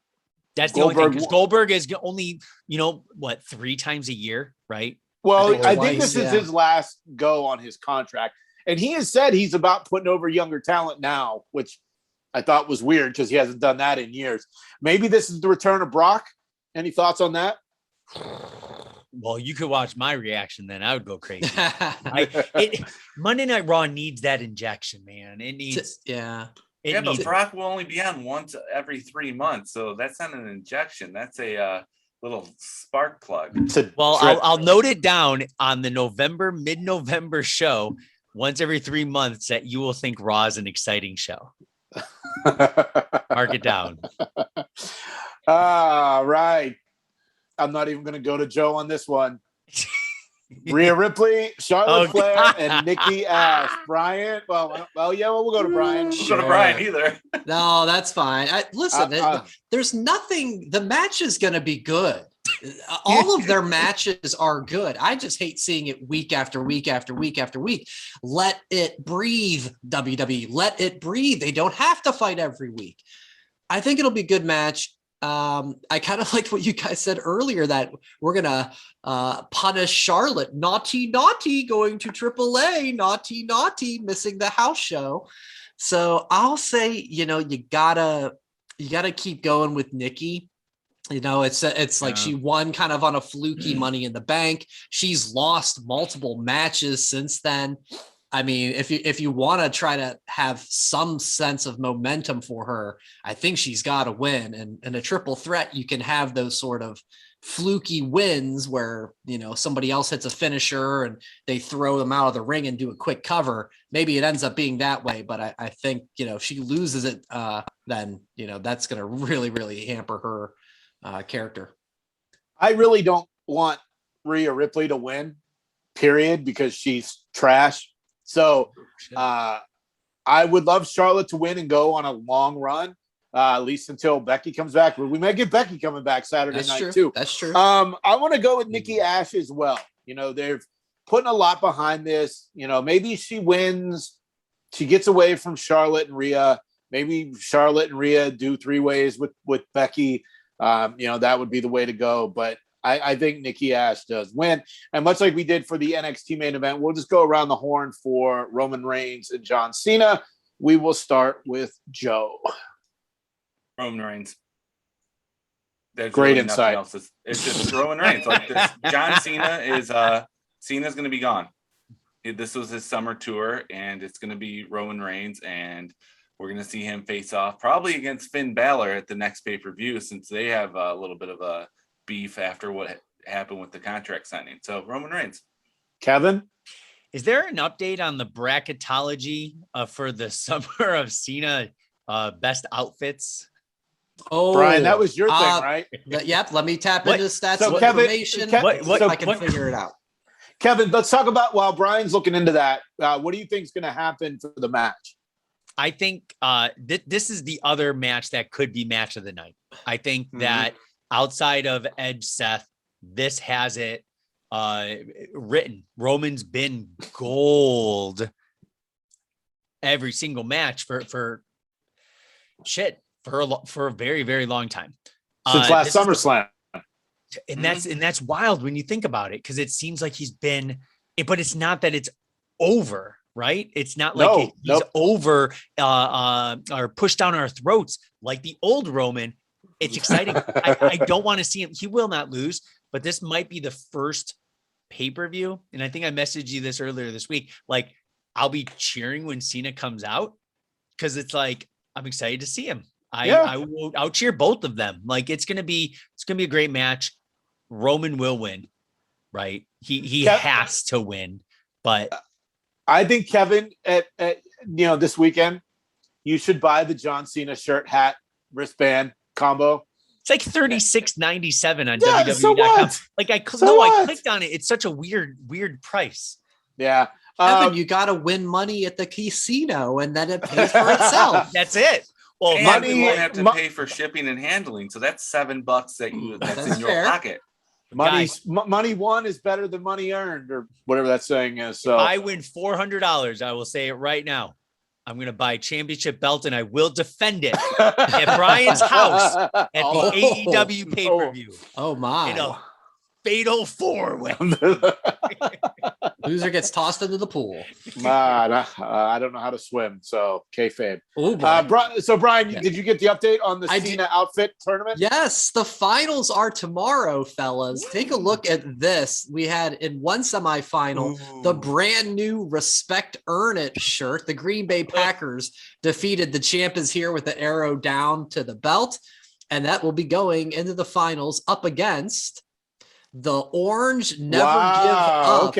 That's the only thing, because Goldberg is only, 3 times a year, right? Well, I think this is his last go on his contract. And he has said he's about putting over younger talent now, which I thought was weird because he hasn't done that in years. Maybe this is the return of Brock. Any thoughts on that? Well, you could watch my reaction then. I would go crazy. Monday Night Raw needs that injection, man. It needs... But Brock will only be on once every 3 months, so that's not an injection. That's a little spark plug. Well, I'll note it down on the mid-November show, once every 3 months, that you will think Raw is an exciting show. Mark it down. Right. I'm not even going to go to Joe on this one. Rhea Ripley, Charlotte Flair, God. and Nikki Ash. Brian, we'll go to Brian. Don't go to Brian either. No, that's fine. There's nothing. The match is going to be good. All of their matches are good. I just hate seeing it week after week after week after week. Let it breathe, WWE. Let it breathe. They don't have to fight every week. I think it'll be a good match. I kind of liked what you guys said earlier, that we're going to punish Charlotte. Naughty, going to AAA. Naughty, missing the house show. So I'll say, you gotta keep going with Nikki. It's like she won kind of on a fluky Money in the Bank. She's lost multiple matches since then. I mean, if you want to try to have some sense of momentum for her, I think she's got to win. And in a triple threat, you can have those sort of fluky wins where, somebody else hits a finisher and they throw them out of the ring and do a quick cover. Maybe it ends up being that way. But I think, if she loses it, then, that's going to really, really hamper her character. I really don't want Rhea Ripley to win, period, because she's trash. So I would love Charlotte to win and go on a long run, at least until Becky comes back. We may get Becky coming back Saturday night too. That's true. I want to go with Nikki Ash as well. They're putting a lot behind this. Maybe she wins. She gets away from Charlotte and Rhea. Maybe Charlotte and Rhea do 3-ways with Becky. That would be the way to go. But I think Nikki Ash does win. And much like we did for the NXT main event, we'll just go around the horn for Roman Reigns and John Cena. We will start with Joe. Roman Reigns. There's Great really insight. nothing else. It's just Roman Reigns. Like this, John Cena is Cena's going to be gone. This was his summer tour, and it's going to be Roman Reigns, and we're going to see him face off probably against Finn Balor at the next pay-per-view, since they have a little bit of a beef after what happened with the contract signing. So Roman Reigns. Kevin? Is there an update on the bracketology for the Summer of Cena best outfits? Oh, Brian, that was your thing, right? Yep. Let me tap into stats so and Kevin, information. What I can figure it out. Kevin, let's talk about, while Brian's looking into that, what do you think is going to happen for the match? I think this is the other match that could be match of the night. I think that outside of Edge Seth, this has it written. Roman's been gold every single match for a very, very long time. Since last SummerSlam. And that's wild when you think about it, because it seems like he's been, but it's not that it's over, right? It's not like he's over or pushed down our throats like the old Roman. It's exciting. I don't want to see him. He will not lose, but this might be the first pay-per-view. And I think I messaged you this earlier this week. Like, I'll be cheering when Cena comes out, because it's like, I'm excited to see him. I'll cheer both of them. Like, it's gonna be a great match. Roman will win, right? He has to win. But I think, Kevin, at this weekend, you should buy the John Cena shirt, hat, wristband combo. It's like $36.97 on WWE.com. So what? Like I clicked on it. It's such a weird price. Yeah. Evan, you got to win money at the casino, and then it pays for itself. That's it. Well, and money won't have to pay for shipping and handling, so that's $7 that's in your pocket. Money won is better than money earned, or whatever that saying is. So if I win $400, I will say it right now. I'm going to buy a championship belt, and I will defend it at Brian's house at the AEW pay-per-view. Oh my. In a fatal 4-way. Loser gets tossed into the pool. I don't know how to swim, so kayfabe. Ooh, so Brian, did you get the update on the Cena outfit tournament? Yes, the finals are tomorrow, fellas. Take a look at this. We had in one semifinal the brand new Respect Earn It shirt. The Green Bay Packers defeated the Champ is Here with the arrow down to the belt, and that will be going into the finals up against the Orange Never Give Up,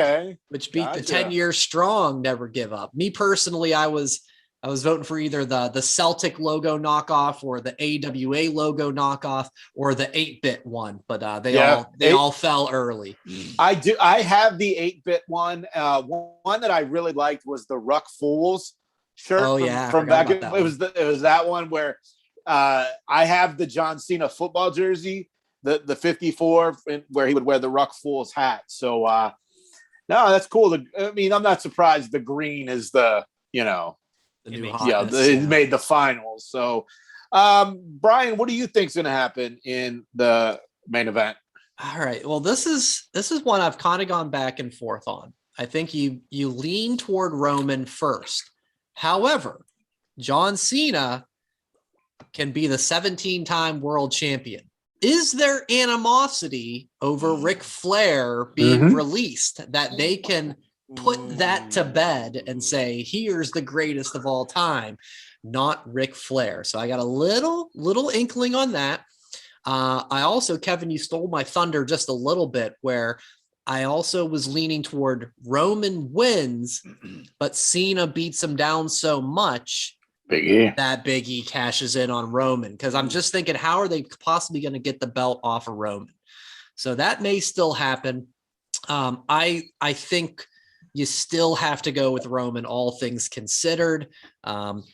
which beat the 10-year strong Never Give Up. Me personally, I was I was voting for either the Celtic logo knockoff or the AWA logo knockoff or the 8-bit one, but they all fell early. I have the 8-bit one. One that I really liked was the Ruck Fools shirt from back. It was that one where I have the John Cena football jersey, the 54, where he would wear the Ruck Fools hat. So no, that's cool. I mean, I'm not surprised the green is the new hotness. It made the finals. So Brian, what do you think is going to happen in the main event? All right. Well, this is one I've kind of gone back and forth on. I think you lean toward Roman first. However, John Cena can be the 17-time world champion. Is there animosity over Ric Flair being released that they can put that to bed and say, here's the greatest of all time, not Ric Flair? So I got a little inkling on that. I also, Kevin, you stole my thunder just a little bit, where I also was leaning toward Roman wins, but Cena beats him down so much that Big E cashes in on Roman. Because I'm just thinking, how are they possibly going to get the belt off of Roman? So that may still happen. I think you still have to go with Roman, all things considered.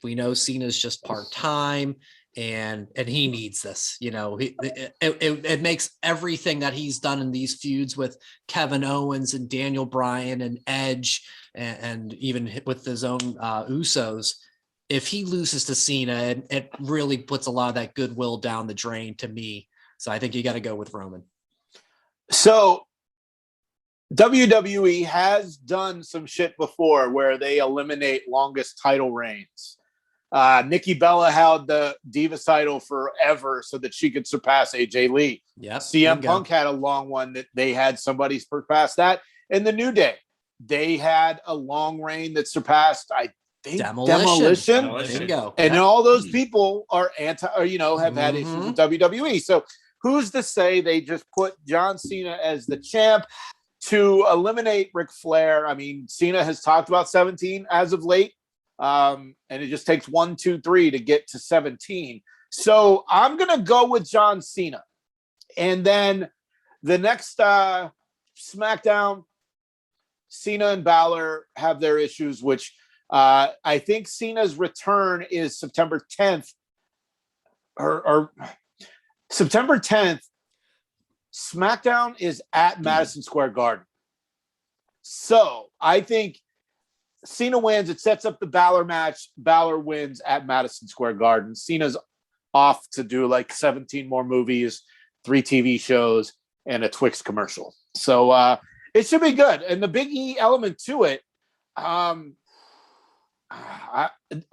We know Cena's just part-time. And he needs this, it makes everything that he's done in these feuds with Kevin Owens and Daniel Bryan and Edge and even with his own Usos. If he loses to Cena, it really puts a lot of that goodwill down the drain to me. So I think you got to go with Roman. So WWE has done some shit before where they eliminate longest title reigns. Nikki Bella held the Divas title forever so that she could surpass AJ Lee. Yep, CM Punk had a long one that they had somebody surpass that. And the New Day, they had a long reign that surpassed, I think, Demolition. Bingo. And all those people are have had issues with WWE. So who's to say they just put John Cena as the champ to eliminate Ric Flair? I mean, Cena has talked about 17 as of late. And it just takes 1, 2, 3 to get to 17. So I'm going to go with John Cena. And then the next SmackDown, Cena and Balor have their issues, which I think Cena's return is September 10th or September 10th. SmackDown is at Madison Square Garden. So I think Cena wins. It sets up the Balor match. Balor wins at Madison Square Garden. Cena's off to do like 17 more movies, 3 TV shows, and a Twix commercial. So it should be good. And the Big E element to it.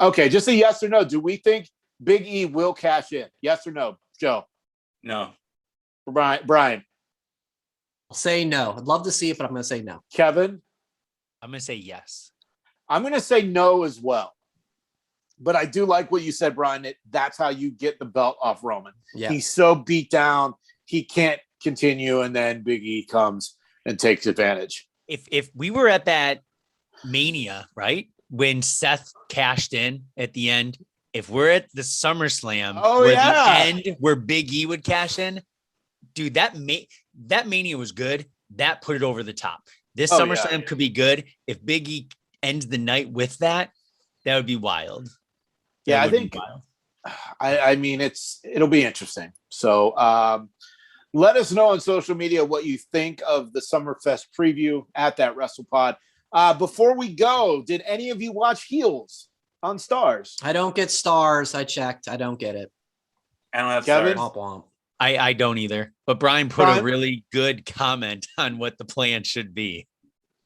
Okay, just a yes or no. Do we think Big E will cash in? Yes or no, Joe? No. Brian? I'll say no. I'd love to see it, but I'm going to say no. Kevin? I'm going to say yes. I'm going to say no as well. But I do like what you said, Brian. That's how you get the belt off Roman. Yeah. He's so beat down, he can't continue, and then Big E comes and takes advantage. If we were at that Mania, right, when Seth cashed in at the end, if we're at the SummerSlam, the end where Big E would cash in, dude, that Mania was good. That put it over the top. This SummerSlam could be good. If Big E ends the night with that would be wild. Yeah, I think I mean it'll be interesting. So let us know on social media what you think of the Summerfest preview at that WrestlePod. Before we go, did any of you watch Heels on Stars? I don't get Stars. I checked. I don't get it. I don't have Kevin? Stars. Womp womp. I don't either. But Brian put a really good comment on what the plan should be.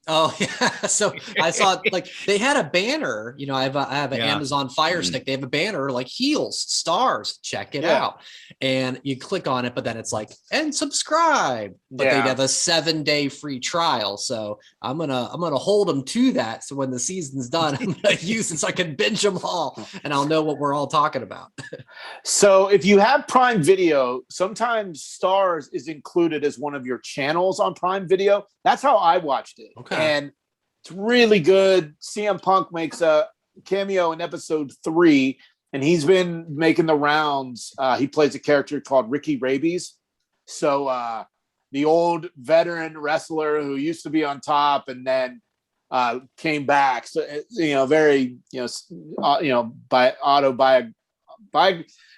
Oh yeah. So I saw like they had a banner, I have an Amazon Fire Stick. They have a banner like Heels, Stars, check it out. And you click on it, but then it's like, and subscribe. But they'd have a 7-day free trial. So I'm gonna hold them to that. So when the season's done, I'm gonna use it so I can binge them all and I'll know what we're all talking about. So if you have Prime Video, sometimes Stars is included as one of your channels on Prime Video. That's how I watched it. Okay. And it's really good. CM Punk makes a cameo in episode 3, and he's been making the rounds. He plays a character called Ricky Rabies. So the old veteran wrestler who used to be on top and then came back. So, very,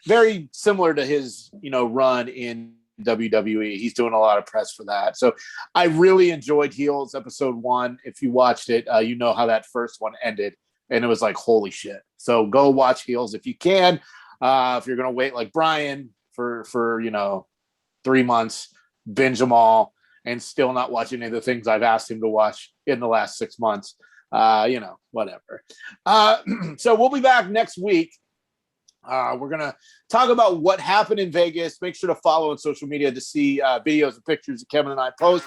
very similar to his, run in WWE. He's doing a lot of press for that. So I really enjoyed Heels episode 1. If you watched it, you know how that first one ended, and it was like, holy shit. So go watch Heels if you can. If you're going to wait like Brian for 3 months, binge them all, and still not watch any of the things I've asked him to watch in the last 6 months, whatever. So we'll be back next week. We're going to talk about what happened in Vegas. Make sure to follow on social media to see videos and pictures that Kevin and I post,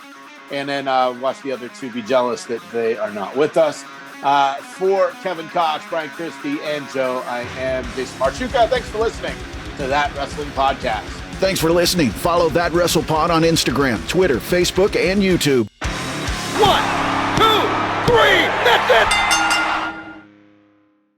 and then watch the other two. Be jealous that they are not with us. For Kevin Cox, Brian Christie, and Joe, I am Jason Marchuka. Thanks for listening to That Wrestling Podcast. Thanks for listening. Follow That WrestlePod on Instagram, Twitter, Facebook, and YouTube. 1, 2, 3, that's it!